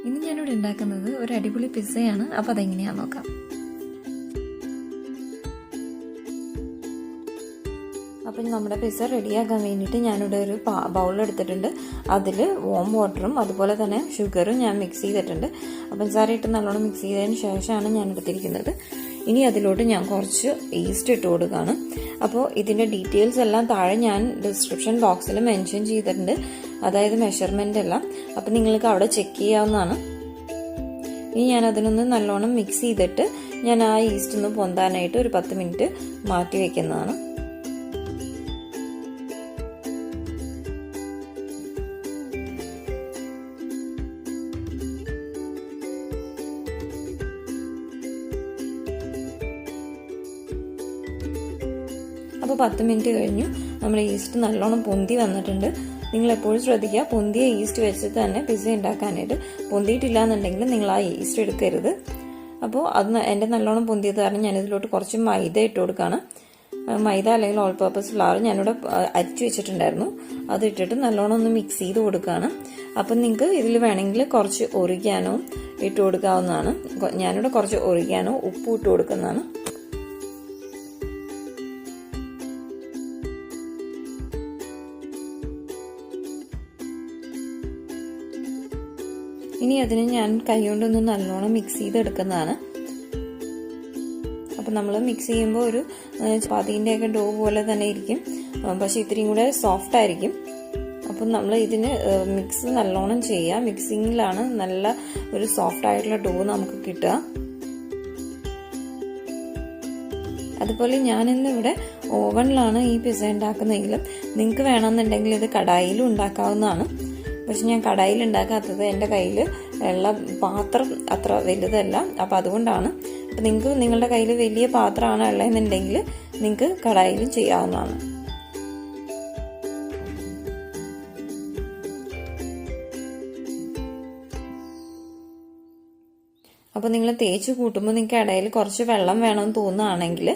ഇന്ന് ഞാനിവിടെ ഉണ്ടാക്കുന്നത് ഒരു അടിപൊളി പിസ്സയാണ്. അപ്പോൾ അതെങ്ങനെയാണെന്ന് നോക്കാം. അപ്പം നമ്മുടെ പിസ്സ റെഡിയാക്കാൻ വേണ്ടിയിട്ട് ഞാനിവിടെ ഒരു ബൗൾ എടുത്തിട്ടുണ്ട്. അതിൽ വാം വാട്ടറും അതുപോലെ തന്നെ ഷുഗറും ഞാൻ മിക്സ് ചെയ്തിട്ടുണ്ട്. പഞ്ചസാര ഇട്ട് നല്ലോണം മിക്സ് ചെയ്തതിന് ശേഷമാണ് ഞാൻ എടുത്തിരിക്കുന്നത്. ഇനി അതിലോട്ട് ഞാൻ കുറച്ച് ഈസ്റ്റ് ഇട്ട് കൊടുക്കുകയാണ്. അപ്പോൾ ഇതിൻ്റെ ഡീറ്റെയിൽസ് എല്ലാം താഴെ ഞാൻ ഡിസ്ക്രിപ്ഷൻ ബോക്സിൽ മെൻഷൻ ചെയ്തിട്ടുണ്ട്, അതായത് മെഷർമെൻ്റ് എല്ലാം. അപ്പം നിങ്ങൾക്ക് അവിടെ ചെക്ക് ചെയ്യാവുന്നതാണ്. ഇനി ഞാൻ അതിനൊന്ന് നല്ലോണം മിക്സ് ചെയ്തിട്ട് ഞാൻ ആ ഈസ്റ്റ് ഒന്ന് പൊന്താനായിട്ട് ഒരു 10 മിനിറ്റ് മാറ്റി വയ്ക്കുന്നതാണ്. അപ്പോൾ 10 മിനിറ്റ് കഴിഞ്ഞു. നമ്മുടെ ഈസ്റ്റ് നല്ലോണം പൊന്തി വന്നിട്ടുണ്ട്. നിങ്ങൾ എപ്പോഴും ശ്രദ്ധിക്കുക, പൊന്തിയ ഈസ്റ്റ് വെച്ചിട്ട് തന്നെ പിസ്സ ഉണ്ടാക്കാനായിട്ട്. പൊന്തിയിട്ടില്ല എന്നുണ്ടെങ്കിൽ നിങ്ങൾ ആ ഈസ്റ്റ് എടുക്കരുത്. അപ്പോൾ അത് എൻ്റെ നല്ലോണം പൊന്തിയത് കാരണം ഞാനിതിലോട്ട് കുറച്ച് മൈദ ഇട്ട് കൊടുക്കുകയാണ്. മൈദ അല്ലെങ്കിൽ ഓൾ പർപ്പസ് ഫ്ലവർ ഞാനിവിടെ അരിച്ചു വെച്ചിട്ടുണ്ടായിരുന്നു. അത് ഇട്ടിട്ട് നല്ലോണം ഒന്ന് മിക്സ് ചെയ്ത് കൊടുക്കുകയാണ്. അപ്പം നിങ്ങൾക്ക് ഇതിൽ വേണമെങ്കിൽ കുറച്ച് ഒറിഗാനോ ഇട്ട് കൊടുക്കാവുന്നതാണ്. ഞാനിവിടെ കുറച്ച് ഒറിഗാനോ ഉപ്പും ഇട്ട് കൊടുക്കുന്നതാണ്. ഇനി അതിന് ഞാൻ കൈകൊണ്ടൊന്ന് നല്ലോണം മിക്സ് ചെയ്തെടുക്കുന്നതാണ്. അപ്പം നമ്മൾ മിക്സ് ചെയ്യുമ്പോൾ ഒരു ചപ്പാത്തീൻ്റെയൊക്കെ ഡോ പോലെ തന്നെ ഇരിക്കും, പക്ഷെ ഇത്തിരിയും കൂടെ സോഫ്റ്റ് ആയിരിക്കും. അപ്പം നമ്മൾ ഇതിന് മിക്സ് നല്ലോണം ചെയ്യുക. മിക്സിങ്ങിലാണ് നല്ല ഒരു സോഫ്റ്റ് ആയിട്ടുള്ള ഡോ നമുക്ക് കിട്ടുക. അതുപോലെ ഞാനിന്ന് ഇവിടെ ഓവനിലാണ് ഈ പിസ്സ ഉണ്ടാക്കുന്നതെങ്കിലും നിങ്ങൾക്ക് വേണമെന്നുണ്ടെങ്കിൽ ഇത് കടായിലും ഉണ്ടാക്കാവുന്നതാണ്. പക്ഷെ ഞാൻ കടായിൽ ഉണ്ടാക്കാത്തത്, എൻ്റെ കയ്യിൽ ഉള്ള പാത്രം അത്ര വലുതല്ല. അപ്പം അതുകൊണ്ടാണ്. അപ്പം നിങ്ങൾക്ക് നിങ്ങളുടെ കയ്യിൽ വലിയ പാത്രമാണ് ഉള്ളതെന്നുണ്ടെങ്കിൽ നിങ്ങൾക്ക് കടായിലും ചെയ്യാവുന്നതാണ്. അപ്പോൾ നിങ്ങൾ തേച്ച് കൂട്ടുമ്പോൾ നിങ്ങൾക്ക് ഇടയിൽ കുറച്ച് വെള്ളം വേണമെന്ന് തോന്നുകയാണെങ്കിൽ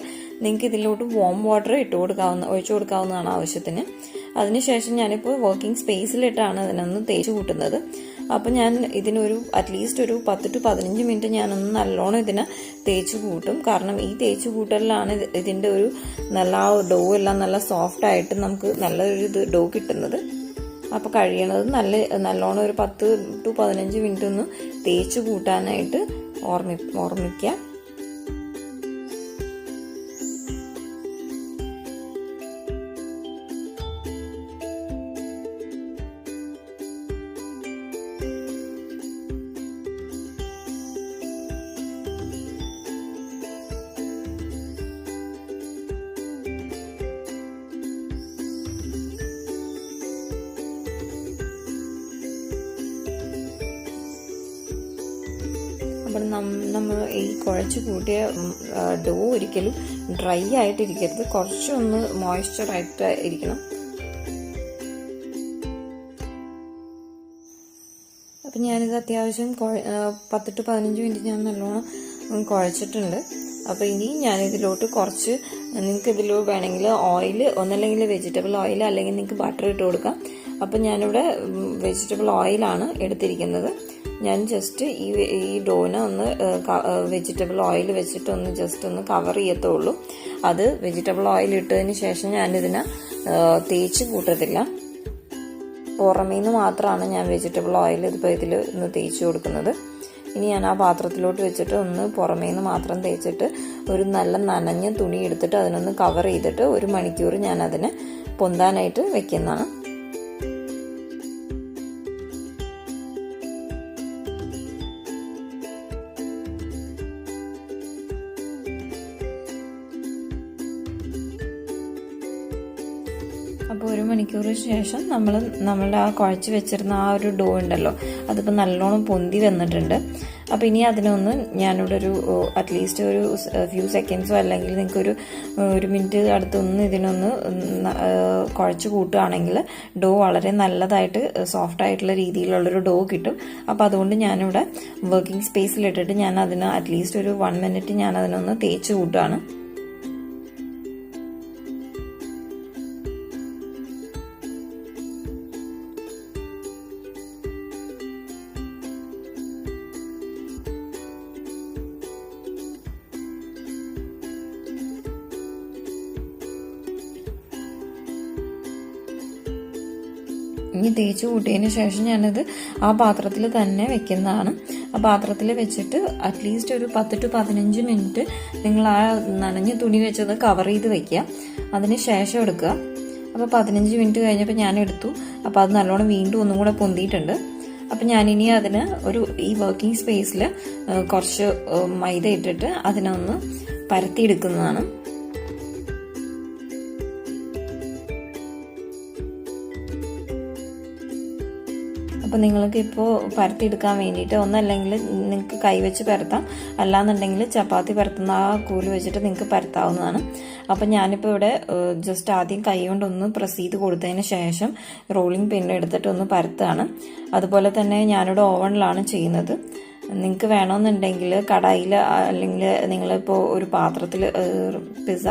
നിങ്ങൾക്ക് ഇതിലോട്ട് വാം വാട്ടർ ഒഴിച്ചു കൊടുക്കാവുന്നതാണ് ആവശ്യത്തിന്. അതിനുശേഷം ഞാനിപ്പോൾ വർക്കിംഗ് സ്പേസിലിട്ടാണ് ഇതിനൊന്ന് തേച്ച് കൂട്ടുന്നത്. അപ്പം ഞാൻ ഇതിനൊരു അറ്റ്ലീസ്റ്റ് ഒരു 10 to 15 മിനിറ്റ് ഞാനൊന്ന് നല്ലോണം ഇതിനെ തേച്ച് കൂട്ടും. കാരണം ഈ തേച്ച് കൂട്ടലിലാണ് ഇതിൻ്റെ ഒരു നല്ല ഡോ എല്ലാം നല്ല സോഫ്റ്റ് ആയിട്ട് നമുക്ക് നല്ലൊരു ഡോ കിട്ടുന്നത്. അപ്പോൾ കഴിയണത് നല്ലോണം ഒരു 10 to 15 മിനിറ്റ് ഒന്ന് തേച്ച് കൂട്ടാനായിട്ട് ഓർമ്മിക്കുക. അപ്പോൾ നമ്മൾ ഈ കുഴച്ച് കൂട്ടിയ ഡോ ഒരിക്കലും ഡ്രൈ ആയിട്ടിരിക്കരുത്, കുറച്ചൊന്ന് മോയ്സ്ചറായിട്ട് ഇരിക്കണം. അപ്പം ഞാനിത് അത്യാവശ്യം 10 to 15 മിനിറ്റ് ഞാൻ നല്ലോണം കുഴച്ചിട്ടുണ്ട്. അപ്പോൾ ഇനി ഞാനിതിലോട്ട് കുറച്ച്, നിങ്ങൾക്ക് ഇതിൽ വേണമെങ്കിൽ ഓയിൽ, ഒന്നല്ലെങ്കിൽ വെജിറ്റബിൾ ഓയിൽ അല്ലെങ്കിൽ നിങ്ങൾക്ക് ബട്ടർ ഇട്ട് കൊടുക്കാം. അപ്പം ഞാനിവിടെ വെജിറ്റബിൾ ഓയിലാണ് എടുത്തിരിക്കുന്നത്. ഞാൻ ജസ്റ്റ് ഈ ഡോനെ ഒന്ന് വെജിറ്റബിൾ ഓയിൽ വെച്ചിട്ട് ജസ്റ്റ് ഒന്ന് കവർ ചെയ്യത്തുള്ളൂ. അത് വെജിറ്റബിൾ ഓയിൽ ഇട്ടതിന് ശേഷം ഞാനിതിനെ തേച്ച് കൂട്ടത്തില്ല. പുറമേ നിന്ന് മാത്രമാണ് ഞാൻ വെജിറ്റബിൾ ഓയിൽ ഇതിൽ ഒന്ന് തേച്ച് കൊടുക്കുന്നത്. ഇനി ഞാൻ ആ പാത്രത്തിലോട്ട് വെച്ചിട്ട് ഒന്ന് പുറമേ നിന്ന് മാത്രം തേച്ചിട്ട് ഒരു നല്ല നനഞ്ഞ തുണി എടുത്തിട്ട് അതിനൊന്ന് കവർ ചെയ്തിട്ട് 1 മണിക്കൂർ ഞാൻ അതിനെ പൊന്താനായിട്ട് വെക്കുന്നതാണ്. അപ്പോൾ 1 മണിക്കൂറിന് ശേഷം നമ്മളുടെ ആ കുഴച്ച് വെച്ചിരുന്ന ആ ഒരു ഡോ ഉണ്ടല്ലോ, അതിപ്പോൾ നല്ലോണം പൊന്തി വന്നിട്ടുണ്ട്. അപ്പോൾ ഇനി അതിനൊന്ന് ഞാനിവിടെ അറ്റ്ലീസ്റ്റ് ഒരു ഫ്യൂ സെക്കൻഡ്സോ അല്ലെങ്കിൽ നിങ്ങൾക്കൊരു 1 മിനിറ്റ് അടുത്തൊന്ന് ഇതിനൊന്ന് കുഴച്ച് കൂട്ടുകയാണെങ്കിൽ ഡോ വളരെ നല്ലതായിട്ട് സോഫ്റ്റ് ആയിട്ടുള്ള രീതിയിലുള്ളൊരു ഡോ കിട്ടും. അപ്പോൾ അതുകൊണ്ട് ഞാനിവിടെ വർക്കിംഗ് സ്പേസിലിട്ടിട്ട് ഞാൻ അതിന് അറ്റ്ലീസ്റ്റ് ഒരു 1 മിനിറ്റ് ഞാൻ അതിനൊന്ന് തേച്ച് കൂട്ടുകയാണ്. ഇനി തേച്ച് കൂട്ടിയതിന് ശേഷം ഞാനത് ആ പാത്രത്തിൽ തന്നെ വെക്കുന്നതാണ്. ആ പാത്രത്തിൽ വെച്ചിട്ട് അറ്റ്ലീസ്റ്റ് ഒരു 10 to 15 മിനിറ്റ് നിങ്ങൾ ആ നനഞ്ഞ തുണി വെച്ചത് കവർ ചെയ്ത് വെക്കുക. അതിന് ശേഷം എടുക്കുക. അപ്പോൾ 15 മിനിറ്റ് കഴിഞ്ഞപ്പോൾ ഞാൻ എടുത്തു. അപ്പോൾ അത് നല്ലോണം വീണ്ടും ഒന്നും കൂടെ പൊന്തിയിട്ടുണ്ട്. അപ്പം ഞാനിനി അതിന് ഈ വർക്കിംഗ് സ്പേസിൽ കുറച്ച് മൈദ ഇട്ടിട്ട് അതിനൊന്ന് പരത്തിയെടുക്കുന്നതാണ്. അപ്പോൾ നിങ്ങൾക്ക് ഇപ്പോൾ പരത്തിയെടുക്കാൻ വേണ്ടിയിട്ട് ഒന്നല്ലെങ്കിൽ നിങ്ങൾക്ക് കൈവച്ച് പരത്താം, അല്ലാന്നുണ്ടെങ്കിൽ ചപ്പാത്തി പരത്തുന്ന ആ കോല് വെച്ചിട്ട് നിങ്ങൾക്ക് പരത്താവുന്നതാണ്. അപ്പം ഞാനിപ്പോൾ ഇവിടെ ജസ്റ്റ് ആദ്യം കൈ കൊണ്ടൊന്ന് പ്രസ് ചെയ്ത് കൊടുത്തതിന് ശേഷം റോളിംഗ് പിൻ എടുത്തിട്ട് ഒന്ന് പരത്തുകയാണ്. അതുപോലെ തന്നെ ഞാനിവിടെ ഓവനിലാണ് ചെയ്യുന്നത്. നിങ്ങൾക്ക് വേണമെന്നുണ്ടെങ്കിൽ കടായിൽ അല്ലെങ്കിൽ നിങ്ങളിപ്പോൾ ഒരു പാത്രത്തിൽ പിസ്സ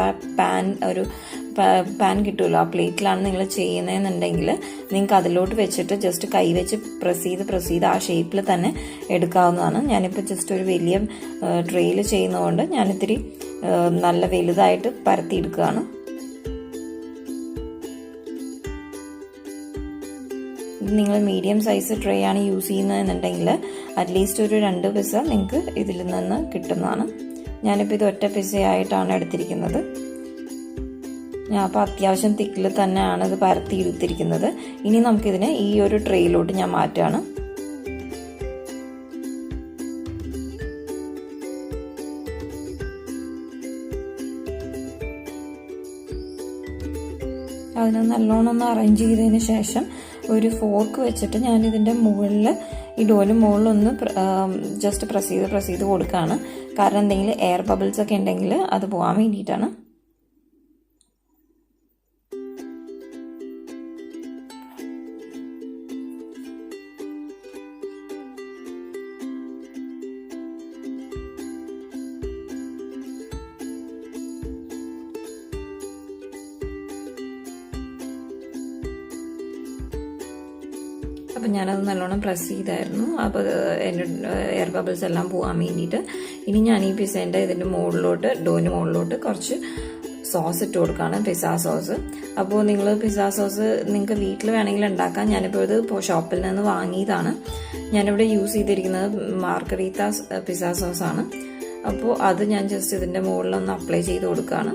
പാൻ കിട്ടുമല്ലോ, ആ പ്ലേറ്റിലാണ് നിങ്ങൾ ചെയ്യുന്നതെന്നുണ്ടെങ്കിൽ നിങ്ങൾക്ക് അതിലോട്ട് വെച്ചിട്ട് ജസ്റ്റ് കൈ വെച്ച് പ്രസ് ചെയ്ത് ആ ഷേപ്പിൽ തന്നെ എടുക്കാവുന്നതാണ്. ഞാനിപ്പോൾ ജസ്റ്റ് ഒരു വലിയ ട്രേയിൽ ചെയ്യുന്നതുകൊണ്ട് ഞാനിത്തിരി നല്ല വലുതായിട്ട് പരത്തിയെടുക്കുകയാണ്. നിങ്ങൾ മീഡിയം സൈസ് ട്രേ ആണ് യൂസ് ചെയ്യുന്നതെന്നുണ്ടെങ്കിൽ അറ്റ്ലീസ്റ്റ് ഒരു 2 പിസ്സ നിങ്ങൾക്ക് ഇതിൽ നിന്ന് കിട്ടുന്നതാണ്. ഞാനിപ്പോൾ ഇത് ഒറ്റ പിസ്സയായിട്ടാണ് എടുത്തിരിക്കുന്നത്. ഞാൻ അപ്പോൾ അത്യാവശ്യം തിക്കിൽ തന്നെയാണ് ഇത് പരത്തി എടുത്തിരിക്കുന്നത്. ഇനി നമുക്കിതിനെ ഈ ഒരു ട്രേയിലോട്ട് ഞാൻ മാറ്റുകയാണ്. അതിനെ നല്ലോണം ഒന്ന് അറേഞ്ച് ചെയ്തതിന് ശേഷം ഒരു ഫോർക്ക് വെച്ചിട്ട് ഞാനിതിൻ്റെ മുകളിൽ ഈ ഡോന് മുകളിലൊന്ന് ജസ്റ്റ് പ്രസ് ചെയ്ത് കൊടുക്കുകയാണ്. കാരണം എന്തെങ്കിലും എയർ ബബിൾസ് ഒക്കെ ഉണ്ടെങ്കിൽ അത് പോകാൻ വേണ്ടിയിട്ടാണ്. അപ്പം ഞാനത് നല്ലോണം പ്രസ് ചെയ്തായിരുന്നു. അപ്പോൾ എൻ്റെ എയർ ബബിൾസ് എല്ലാം പോകാൻ വേണ്ടിയിട്ട്. ഇനി ഞാൻ ഈ പിസ്സേൻ്റെ ഇതിൻ്റെ ഡോന് മുകളിലോട്ട് കുറച്ച് സോസ് ഇട്ട് കൊടുക്കുകയാണ്, പിസ്സ സോസ്. അപ്പോൾ നിങ്ങൾ പിസ്സ സോസ് നിങ്ങൾക്ക് വീട്ടിൽ വേണമെങ്കിൽ ഉണ്ടാക്കാം. ഞാനിപ്പോൾ ഇത് ഷോപ്പിൽ നിന്ന് വാങ്ങിയതാണ്. ഞാനിവിടെ യൂസ് ചെയ്തിരിക്കുന്നത് മാർഗരീത്ത പിസ്സ സോസാണ്. അപ്പോൾ അത് ഞാൻ ജസ്റ്റ് ഇതിൻ്റെ മുകളിലൊന്ന് അപ്ലൈ ചെയ്ത് കൊടുക്കുകയാണ്.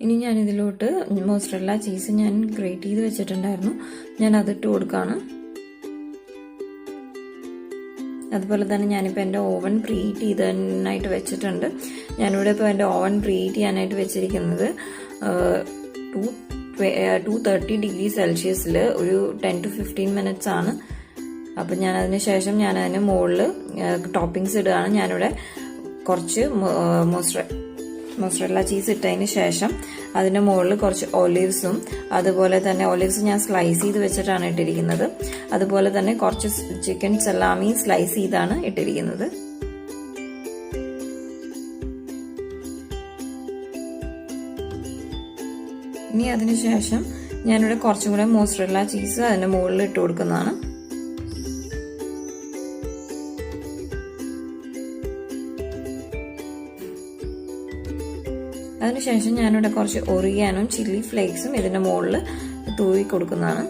ഇനി ഞാനിതിലോട്ട് മോസറല്ല ചീസ് ഞാൻ ഗ്രേറ്റ് ചെയ്ത് വെച്ചിട്ടുണ്ടായിരുന്നു, ഞാൻ അതിട്ട് കൊടുക്കുകയാണ്. അതുപോലെ തന്നെ ഞാനിപ്പോൾ എൻ്റെ ഓവൻ പ്രീഹീറ്റ് ചെയ്തതിനായിട്ട് വെച്ചിട്ടുണ്ട്. ഞാനിവിടെ ഇപ്പോൾ എൻ്റെ ഓവൻ പ്രീഹീറ്റ് ചെയ്യാനായിട്ട് വെച്ചിരിക്കുന്നത് 230 ഡിഗ്രി സെൽഷ്യസിൽ ഒരു 10 to 15 മിനിറ്റ്സ് ആണ്. അപ്പം ഞാനതിന് ശേഷം ഞാനതിന് മുകളിൽ ടോപ്പിങ്സ് ഇടുകയാണ്. ഞാനിവിടെ കുറച്ച് മോസറല്ല ചീസ് ഇട്ടതിന് ശേഷം അതിൻ്റെ മുകളിൽ കുറച്ച് ഒലിവ്സും, അതുപോലെ തന്നെ ഒലിവ്സ് ഞാൻ സ്ലൈസ് ചെയ്ത് വെച്ചിട്ടാണ് ഇട്ടിരിക്കുന്നത്. അതുപോലെ തന്നെ കുറച്ച് ചിക്കൻ സലാമി സ്ലൈസ് ചെയ്താണ് ഇട്ടിരിക്കുന്നത്. ഇനി അതിനുശേഷം ഞാനിവിടെ കുറച്ചും കൂടെ മോസറല്ല ചീസ് അതിൻ്റെ മുകളിൽ ഇട്ട് കൊടുക്കുന്നതാണ്. അതിനുശേഷം ഞാനിവിടെ കുറച്ച് ഒറിഗാനും ചില്ലി ഫ്ലേക്സും ഇതിൻ്റെ മുകളിൽ തൂവി കൊടുക്കുന്നതാണ്.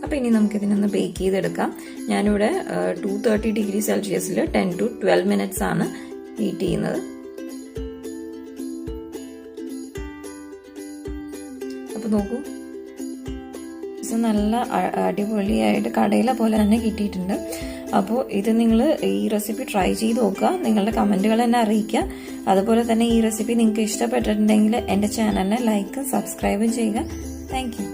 അപ്പോൾ ഇനി നമുക്കിതിനൊന്ന് ബേക്ക് ചെയ്തെടുക്കാം. ഞാനിവിടെ 230 ഡിഗ്രി സെൽഷ്യസിൽ 10 to 12 മിനിറ്റ്സ് ആണ് ഹീറ്റ് ചെയ്യുന്നത്. അപ്പോൾ നോക്കൂ, നല്ല അടിപൊളിയായിട്ട് കടയിലെ പോലെ തന്നെ കിട്ടിയിട്ടുണ്ട്. അപ്പോൾ ഇത് നിങ്ങൾ ഈ റെസിപ്പി ട്രൈ ചെയ്ത് നോക്കുക, നിങ്ങളുടെ കമൻറ്റുകൾ എന്നെ അറിയിക്കുക. അതുപോലെ തന്നെ ഈ റെസിപ്പി നിങ്ങൾക്ക് ഇഷ്ടപ്പെട്ടിട്ടുണ്ടെങ്കിൽ എൻ്റെ ചാനലിനെ ലൈക്കും സബ്സ്ക്രൈബും ചെയ്യുക. Thank you.